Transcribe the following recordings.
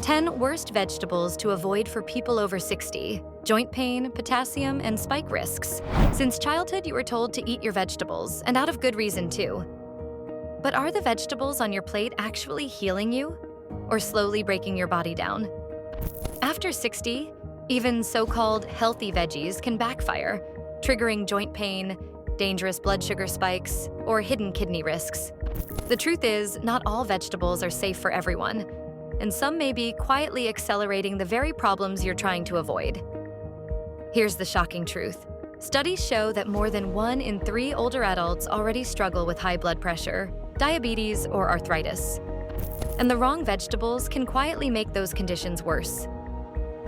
10 worst vegetables to avoid for people over 60. Joint pain, potassium, and spike risks. Since childhood, you were told to eat your vegetables, and out of good reason too. But are the vegetables on your plate actually healing you, or slowly breaking your body down? After 60, even so-called healthy veggies can backfire, triggering joint pain, dangerous blood sugar spikes, or hidden kidney risks. The truth is, not all vegetables are safe for everyone, and some may be quietly accelerating the very problems you're trying to avoid. Here's the shocking truth. Studies show that more than 1 in 3 older adults already struggle with high blood pressure, diabetes, or arthritis. And the wrong vegetables can quietly make those conditions worse.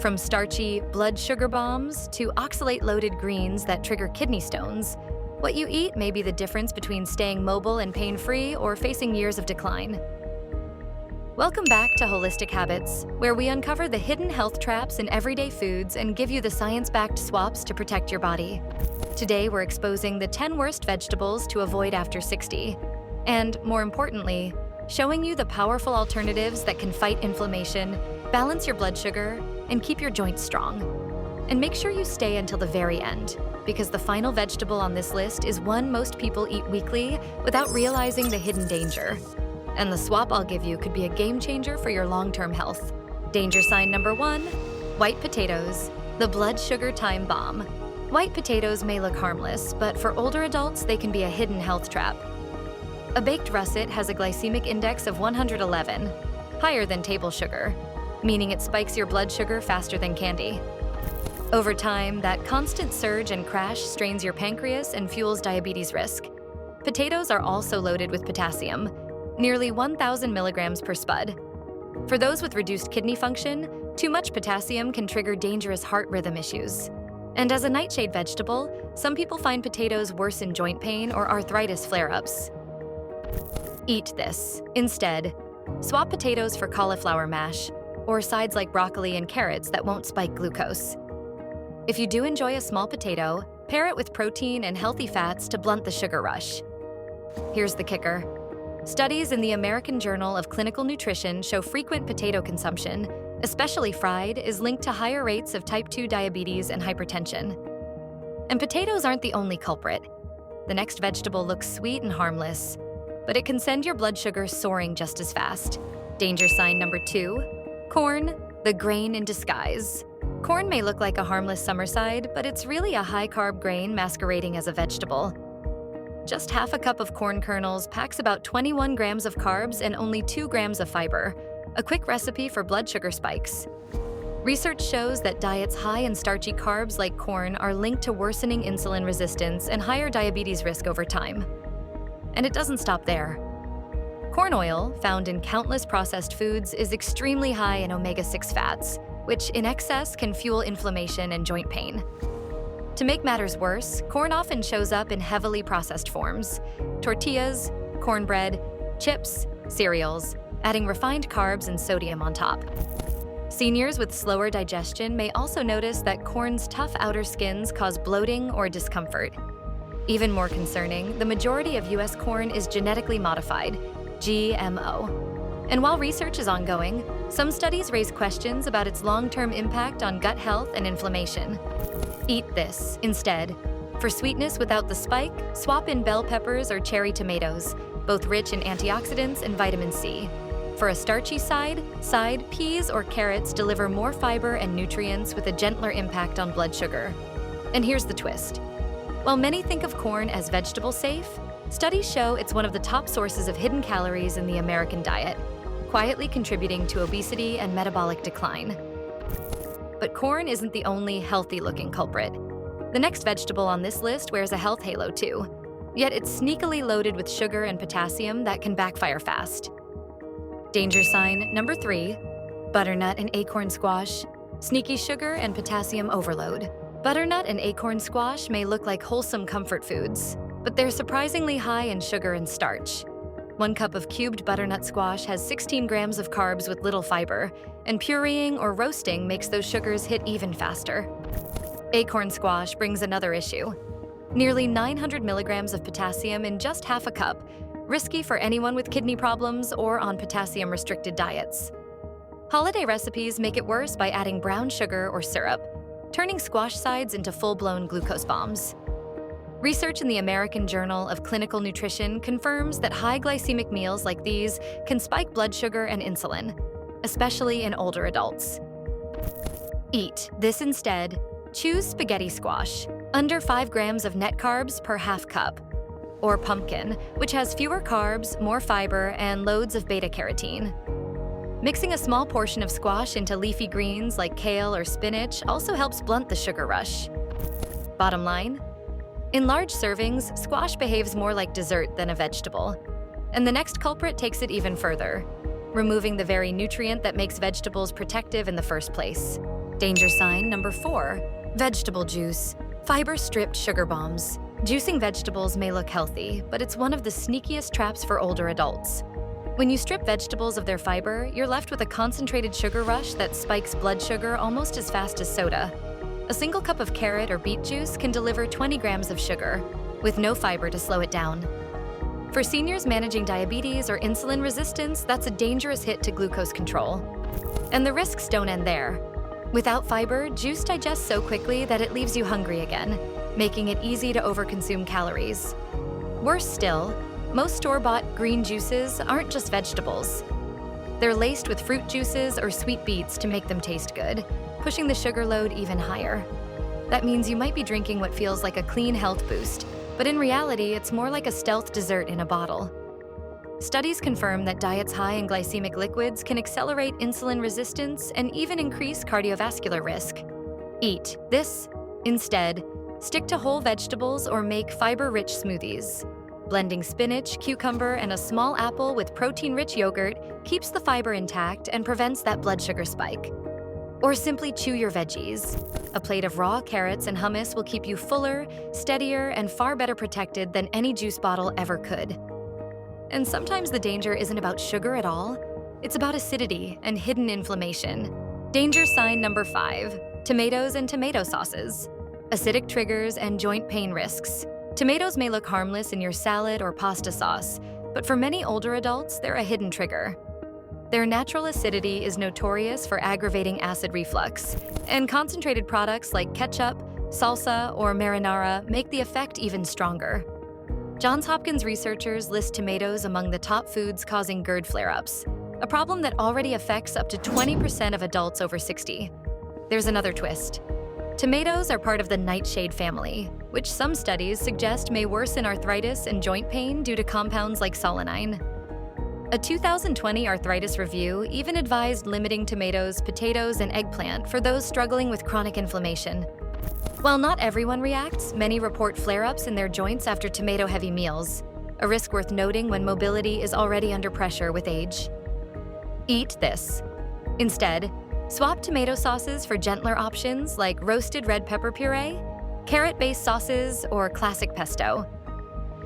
From starchy blood sugar bombs to oxalate-loaded greens that trigger kidney stones, what you eat may be the difference between staying mobile and pain-free or facing years of decline. Welcome back to Holistic Habits, where we uncover the hidden health traps in everyday foods and give you the science-backed swaps to protect your body. Today, we're exposing the 10 worst vegetables to avoid after 60, and more importantly, showing you the powerful alternatives that can fight inflammation, balance your blood sugar, and keep your joints strong. And make sure you stay until the very end, because the final vegetable on this list is one most people eat weekly without realizing the hidden danger. And the swap I'll give you could be a game changer for your long-term health. Danger sign number 1, white potatoes, the blood sugar time bomb. White potatoes may look harmless, but for older adults, they can be a hidden health trap. A baked russet has a glycemic index of 111, higher than table sugar, meaning it spikes your blood sugar faster than candy. Over time, that constant surge and crash strains your pancreas and fuels diabetes risk. Potatoes are also loaded with potassium, nearly 1,000 milligrams per spud. For those with reduced kidney function, too much potassium can trigger dangerous heart rhythm issues. And as a nightshade vegetable, some people find potatoes worsen joint pain or arthritis flare-ups. Eat this. Instead, swap potatoes for cauliflower mash, or sides like broccoli and carrots that won't spike glucose. If you do enjoy a small potato, pair it with protein and healthy fats to blunt the sugar rush. Here's the kicker. Studies in the American Journal of Clinical Nutrition show frequent potato consumption, especially fried, is linked to higher rates of type 2 diabetes and hypertension. And potatoes aren't the only culprit. The next vegetable looks sweet and harmless, but it can send your blood sugar soaring just as fast. Danger sign number 2, corn, the grain in disguise. Corn may look like a harmless summer side, but it's really a high-carb grain masquerading as a vegetable. Just half a cup of corn kernels packs about 21 grams of carbs and only 2 grams of fiber, a quick recipe for blood sugar spikes. Research shows that diets high in starchy carbs like corn are linked to worsening insulin resistance and higher diabetes risk over time. And it doesn't stop there. Corn oil, found in countless processed foods, is extremely high in omega-6 fats, which in excess can fuel inflammation and joint pain. To make matters worse, corn often shows up in heavily processed forms: tortillas, cornbread, chips, cereals, adding refined carbs and sodium on top. Seniors with slower digestion may also notice that corn's tough outer skins cause bloating or discomfort. Even more concerning, the majority of U.S. corn is genetically modified, GMO. And while research is ongoing, some studies raise questions about its long-term impact on gut health and inflammation. Eat this instead. For sweetness without the spike, swap in bell peppers or cherry tomatoes, both rich in antioxidants and vitamin C. For a starchy side, peas or carrots deliver more fiber and nutrients with a gentler impact on blood sugar. And here's the twist. While many think of corn as vegetable safe, studies show it's one of the top sources of hidden calories in the American diet, quietly contributing to obesity and metabolic decline. But corn isn't the only healthy-looking culprit. The next vegetable on this list wears a health halo too, yet it's sneakily loaded with sugar and potassium that can backfire fast. Danger sign number 3, butternut and acorn squash, sneaky sugar and potassium overload. Butternut and acorn squash may look like wholesome comfort foods, but they're surprisingly high in sugar and starch. 1 cup of cubed butternut squash has 16 grams of carbs with little fiber, and pureeing or roasting makes those sugars hit even faster. Acorn squash brings another issue. Nearly 900 milligrams of potassium in just half a cup, risky for anyone with kidney problems or on potassium-restricted diets. Holiday recipes make it worse by adding brown sugar or syrup, turning squash sides into full-blown glucose bombs. Research in the American Journal of Clinical Nutrition confirms that high glycemic meals like these can spike blood sugar and insulin, especially in older adults. Eat this instead. Choose spaghetti squash, under 5 grams of net carbs per half cup, or pumpkin, which has fewer carbs, more fiber, and loads of beta-carotene. Mixing a small portion of squash into leafy greens like kale or spinach also helps blunt the sugar rush. Bottom line, in large servings, squash behaves more like dessert than a vegetable. And the next culprit takes it even further, removing the very nutrient that makes vegetables protective in the first place. Danger sign number 4, vegetable juice, fiber-stripped sugar bombs. Juicing vegetables may look healthy, but it's one of the sneakiest traps for older adults. When you strip vegetables of their fiber, you're left with a concentrated sugar rush that spikes blood sugar almost as fast as soda. A single cup of carrot or beet juice can deliver 20 grams of sugar, with no fiber to slow it down. For seniors managing diabetes or insulin resistance, that's a dangerous hit to glucose control. And the risks don't end there. Without fiber, juice digests so quickly that it leaves you hungry again, making it easy to overconsume calories. Worse still, most store-bought green juices aren't just vegetables. They're laced with fruit juices or sweet beets to make them taste good, pushing the sugar load even higher. That means you might be drinking what feels like a clean health boost, but in reality, it's more like a stealth dessert in a bottle. Studies confirm that diets high in glycemic liquids can accelerate insulin resistance and even increase cardiovascular risk. Eat this instead. Stick to whole vegetables or make fiber-rich smoothies. Blending spinach, cucumber, and a small apple with protein-rich yogurt keeps the fiber intact and prevents that blood sugar spike. Or simply chew your veggies. A plate of raw carrots and hummus will keep you fuller, steadier, and far better protected than any juice bottle ever could. And sometimes the danger isn't about sugar at all. It's about acidity and hidden inflammation. Danger sign number 5, tomatoes and tomato sauces. Acidic triggers and joint pain risks. Tomatoes may look harmless in your salad or pasta sauce, but for many older adults, they're a hidden trigger. Their natural acidity is notorious for aggravating acid reflux, and concentrated products like ketchup, salsa, or marinara make the effect even stronger. Johns Hopkins researchers list tomatoes among the top foods causing GERD flare-ups, a problem that already affects up to 20% of adults over 60. There's another twist. Tomatoes are part of the nightshade family, which some studies suggest may worsen arthritis and joint pain due to compounds like solanine. A 2020 arthritis review even advised limiting tomatoes, potatoes, and eggplant for those struggling with chronic inflammation. While not everyone reacts, many report flare-ups in their joints after tomato-heavy meals, a risk worth noting when mobility is already under pressure with age. Eat this. Instead, swap tomato sauces for gentler options like roasted red pepper puree, carrot-based sauces, or classic pesto.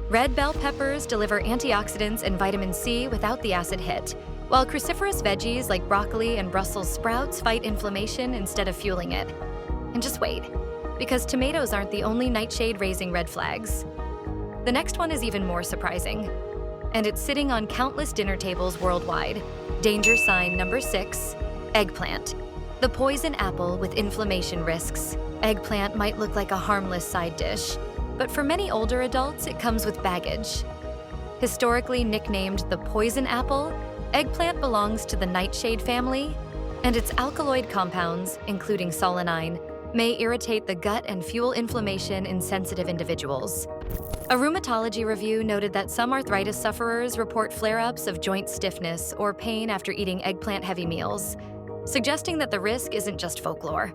Red bell peppers deliver antioxidants and vitamin C without the acid hit, while cruciferous veggies like broccoli and Brussels sprouts fight inflammation instead of fueling it. And just wait, because tomatoes aren't the only nightshade-raising red flags. The next one is even more surprising, and it's sitting on countless dinner tables worldwide. Danger sign number 6, eggplant. The poison apple with inflammation risks. Eggplant might look like a harmless side dish, but for many older adults, it comes with baggage. Historically nicknamed the poison apple, eggplant belongs to the nightshade family, and its alkaloid compounds, including solanine, may irritate the gut and fuel inflammation in sensitive individuals. A rheumatology review noted that some arthritis sufferers report flare-ups of joint stiffness or pain after eating eggplant-heavy meals, suggesting that the risk isn't just folklore.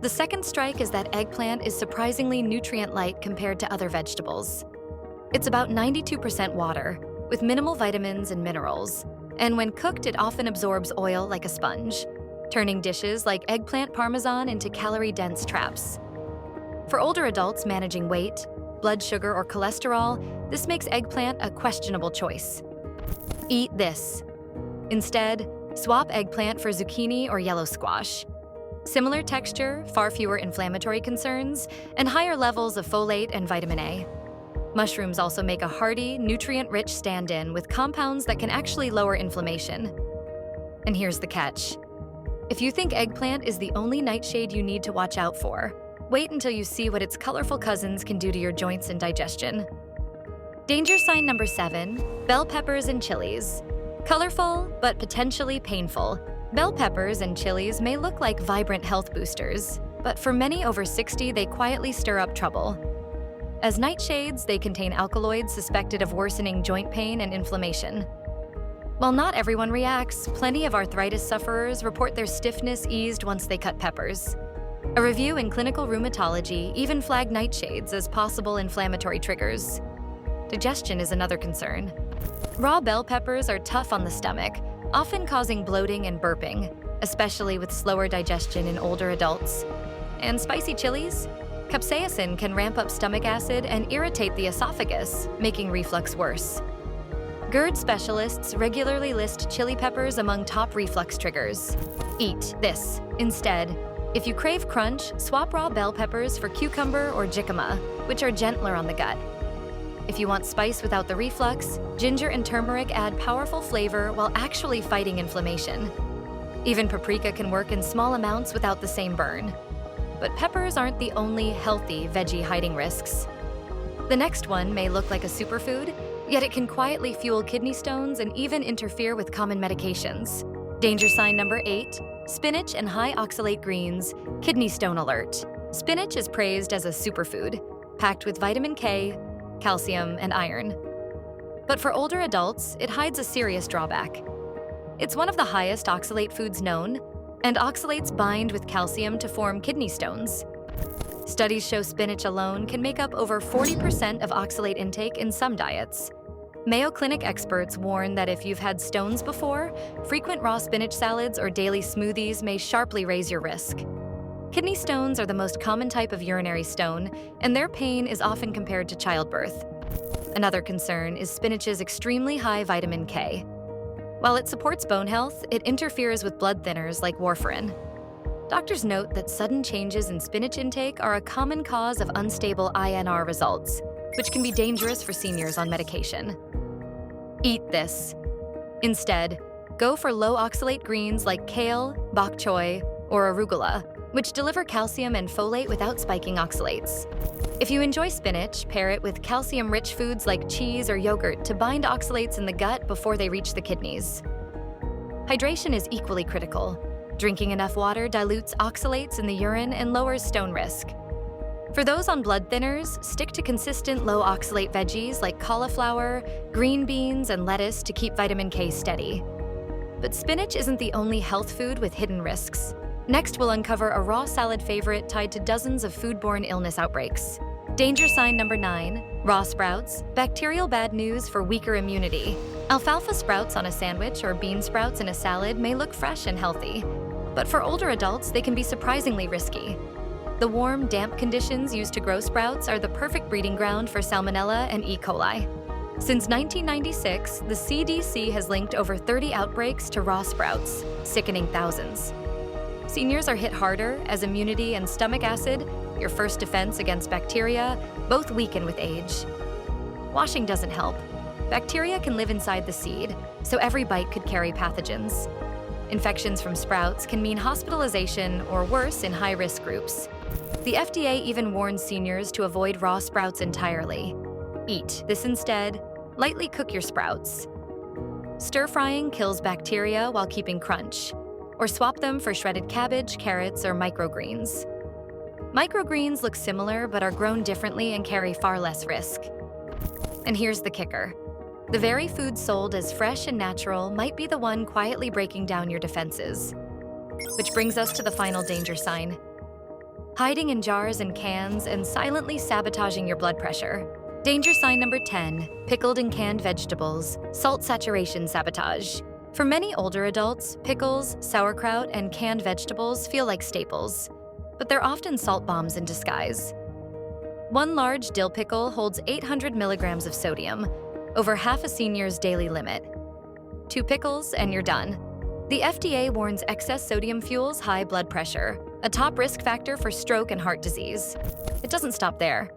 The second strike is that eggplant is surprisingly nutrient-light compared to other vegetables. It's about 92% water, with minimal vitamins and minerals, and when cooked, it often absorbs oil like a sponge, turning dishes like eggplant parmesan into calorie-dense traps. For older adults managing weight, blood sugar, or cholesterol, this makes eggplant a questionable choice. Eat this. Instead, swap eggplant for zucchini or yellow squash. Similar texture, far fewer inflammatory concerns, and higher levels of folate and vitamin A. Mushrooms also make a hearty, nutrient-rich stand-in with compounds that can actually lower inflammation. And here's the catch. If you think eggplant is the only nightshade you need to watch out for, wait until you see what its colorful cousins can do to your joints and digestion. Danger sign number 7, bell peppers and chilies. Colorful, but potentially painful. Bell peppers and chilies may look like vibrant health boosters, but for many over 60, they quietly stir up trouble. As nightshades, they contain alkaloids suspected of worsening joint pain and inflammation. While not everyone reacts, plenty of arthritis sufferers report their stiffness eased once they cut peppers. A review in Clinical Rheumatology even flagged nightshades as possible inflammatory triggers. Digestion is another concern. Raw bell peppers are tough on the stomach, often causing bloating and burping, especially with slower digestion in older adults. And spicy chilies? Capsaicin can ramp up stomach acid and irritate the esophagus, making reflux worse. GERD specialists regularly list chili peppers among top reflux triggers. Eat this instead. If you crave crunch, swap raw bell peppers for cucumber or jicama, which are gentler on the gut. If you want spice without the reflux, ginger and turmeric add powerful flavor while actually fighting inflammation. Even paprika can work in small amounts without the same burn. But peppers aren't the only healthy veggie hiding risks. The next one may look like a superfood, yet it can quietly fuel kidney stones and even interfere with common medications. Danger sign number 8, spinach and high oxalate greens, kidney stone alert. Spinach is praised as a superfood, packed with vitamin K, calcium, and iron. But for older adults, it hides a serious drawback. It's one of the highest oxalate foods known, and oxalates bind with calcium to form kidney stones. Studies show spinach alone can make up over 40% of oxalate intake in some diets. Mayo Clinic experts warn that if you've had stones before, frequent raw spinach salads or daily smoothies may sharply raise your risk. Kidney stones are the most common type of urinary stone, and their pain is often compared to childbirth. Another concern is spinach's extremely high vitamin K. While it supports bone health, it interferes with blood thinners like warfarin. Doctors note that sudden changes in spinach intake are a common cause of unstable INR results, which can be dangerous for seniors on medication. Eat this. Instead, go for low oxalate greens like kale, bok choy, or arugula, which deliver calcium and folate without spiking oxalates. If you enjoy spinach, pair it with calcium-rich foods like cheese or yogurt to bind oxalates in the gut before they reach the kidneys. Hydration is equally critical. Drinking enough water dilutes oxalates in the urine and lowers stone risk. For those on blood thinners, stick to consistent low oxalate veggies like cauliflower, green beans, and lettuce to keep vitamin K steady. But spinach isn't the only health food with hidden risks. Next, we'll uncover a raw salad favorite tied to dozens of foodborne illness outbreaks. Danger sign number 9, raw sprouts, bacterial bad news for weaker immunity. Alfalfa sprouts on a sandwich or bean sprouts in a salad may look fresh and healthy, but for older adults, they can be surprisingly risky. The warm, damp conditions used to grow sprouts are the perfect breeding ground for Salmonella and E. coli. Since 1996, the CDC has linked over 30 outbreaks to raw sprouts, sickening thousands. Seniors are hit harder as immunity and stomach acid, your first defense against bacteria, both weaken with age. Washing doesn't help. Bacteria can live inside the seed, so every bite could carry pathogens. Infections from sprouts can mean hospitalization or worse in high-risk groups. The FDA even warns seniors to avoid raw sprouts entirely. Eat this instead. Lightly cook your sprouts. Stir-frying kills bacteria while keeping crunch, or swap them for shredded cabbage, carrots, or microgreens. Microgreens look similar but are grown differently and carry far less risk. And here's the kicker. The very food sold as fresh and natural might be the one quietly breaking down your defenses. Which brings us to the final danger sign. Hiding in jars and cans and silently sabotaging your blood pressure. Danger sign number 10, pickled and canned vegetables, salt saturation sabotage. For many older adults, pickles, sauerkraut, and canned vegetables feel like staples, but they're often salt bombs in disguise. One large dill pickle holds 800 milligrams of sodium, over half a senior's daily limit. 2 pickles and you're done. The FDA warns excess sodium fuels high blood pressure, a top risk factor for stroke and heart disease. It doesn't stop there.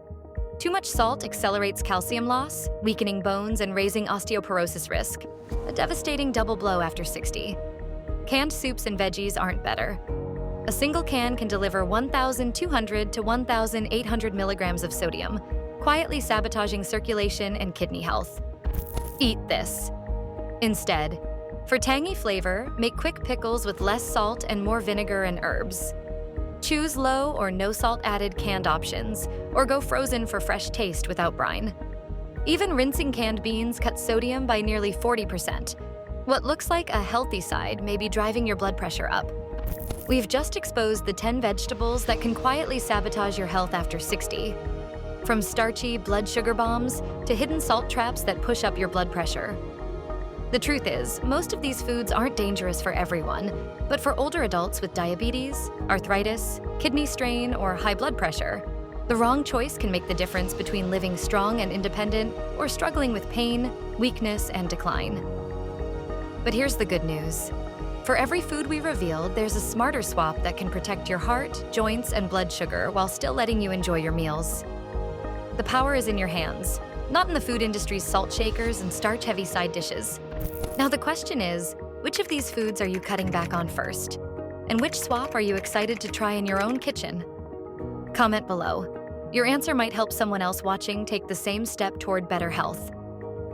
Too much salt accelerates calcium loss, weakening bones and raising osteoporosis risk, a devastating double blow after 60. Canned soups and veggies aren't better. A single can can deliver 1,200 to 1,800 milligrams of sodium, quietly sabotaging circulation and kidney health. Eat this. Instead, for tangy flavor, make quick pickles with less salt and more vinegar and herbs. Choose low or no salt added canned options, or go frozen for fresh taste without brine. Even rinsing canned beans cuts sodium by nearly 40%. What looks like a healthy side may be driving your blood pressure up. We've just exposed the 10 vegetables that can quietly sabotage your health after 60. From starchy blood sugar bombs to hidden salt traps that push up your blood pressure. The truth is, most of these foods aren't dangerous for everyone, but for older adults with diabetes, arthritis, kidney strain, or high blood pressure, the wrong choice can make the difference between living strong and independent or struggling with pain, weakness, and decline. But here's the good news. For every food we revealed, there's a smarter swap that can protect your heart, joints, and blood sugar while still letting you enjoy your meals. The power is in your hands, not in the food industry's salt shakers and starch-heavy side dishes. Now the question is, which of these foods are you cutting back on first? And which swap are you excited to try in your own kitchen? Comment below. Your answer might help someone else watching take the same step toward better health.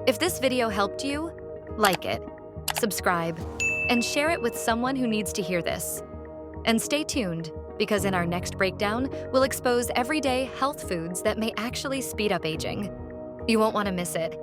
If this video helped you, like it, subscribe, and share it with someone who needs to hear this. And stay tuned, because in our next breakdown, we'll expose everyday health foods that may actually speed up aging. You won't want to miss it.